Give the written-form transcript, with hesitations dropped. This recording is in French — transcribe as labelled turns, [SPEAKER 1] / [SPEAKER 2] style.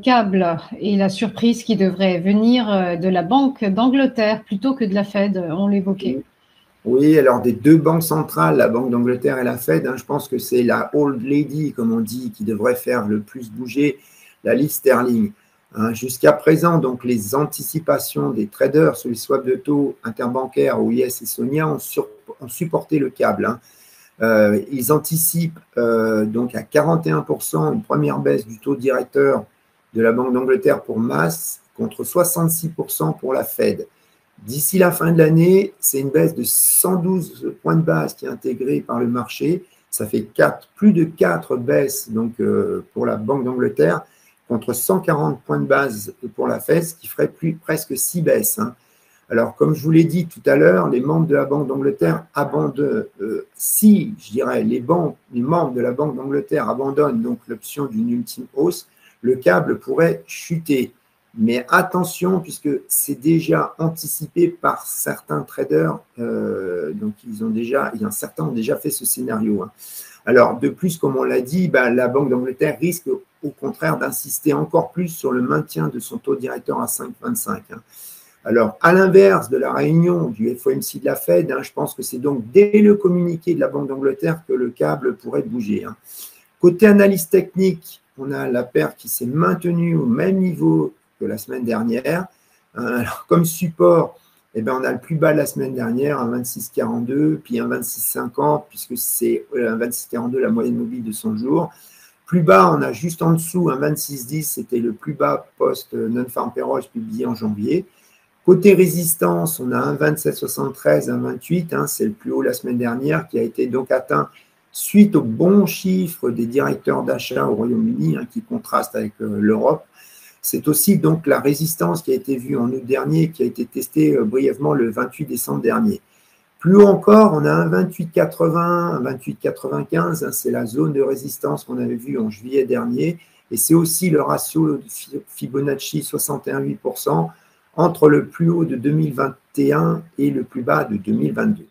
[SPEAKER 1] câble et la surprise qui devrait venir de la Banque d'Angleterre plutôt que de la Fed, on l'évoquait.
[SPEAKER 2] Oui, alors des deux banques centrales, la Banque d'Angleterre et la Fed, je pense que c'est la old lady, comme on dit, qui devrait faire le plus bouger la livre sterling. Jusqu'à présent, donc, les anticipations des traders sur les swaps de taux interbancaires, OIS et Sonia, ont supporté le câble. Ils anticipent donc à 41% une première baisse du taux directeur de la Banque d'Angleterre pour Mass contre 66% pour la Fed. D'ici la fin de l'année, c'est une baisse de 112 points de base qui est intégrée par le marché. Ça fait plus de 4 baisses donc, pour la Banque d'Angleterre contre 140 points de base pour la Fed, ce qui ferait presque 6 baisses. Alors, comme je vous l'ai dit tout à l'heure, les membres de la Banque d'Angleterre abandonnent, si, je dirais, les membres de la Banque d'Angleterre abandonnent donc l'option d'une ultime hausse, le câble pourrait chuter. Mais attention, puisque c'est déjà anticipé par certains traders, donc certains ont déjà fait ce scénario. Alors, de plus, comme on l'a dit, la Banque d'Angleterre risque au contraire d'insister encore plus sur le maintien de son taux directeur à 5,25. Alors, à l'inverse de la réunion du FOMC de la Fed, je pense que c'est donc dès le communiqué de la Banque d'Angleterre que le câble pourrait bouger. Côté analyse technique, on a la paire qui s'est maintenue au même niveau que la semaine dernière. Alors, comme support, on a le plus bas de la semaine dernière, un 26,42, puis un 26,50, puisque c'est un 26,42 la moyenne mobile de 100 jours. Plus bas, on a juste en dessous un 26,10, c'était le plus bas post non-farm payroll publié en janvier. Côté résistance, on a un 27,73, un 28, c'est le plus haut la semaine dernière, qui a été donc atteint suite aux bons chiffres des directeurs d'achat au Royaume-Uni, qui contrastent avec l'Europe. C'est aussi donc la résistance qui a été vue en août dernier, qui a été testée brièvement le 28 décembre dernier. Plus haut encore, on a un 28,80, un 28,95, c'est la zone de résistance qu'on avait vue en juillet dernier, et c'est aussi le ratio de Fibonacci 61,8% entre le plus haut de 2021 et le plus bas de 2022.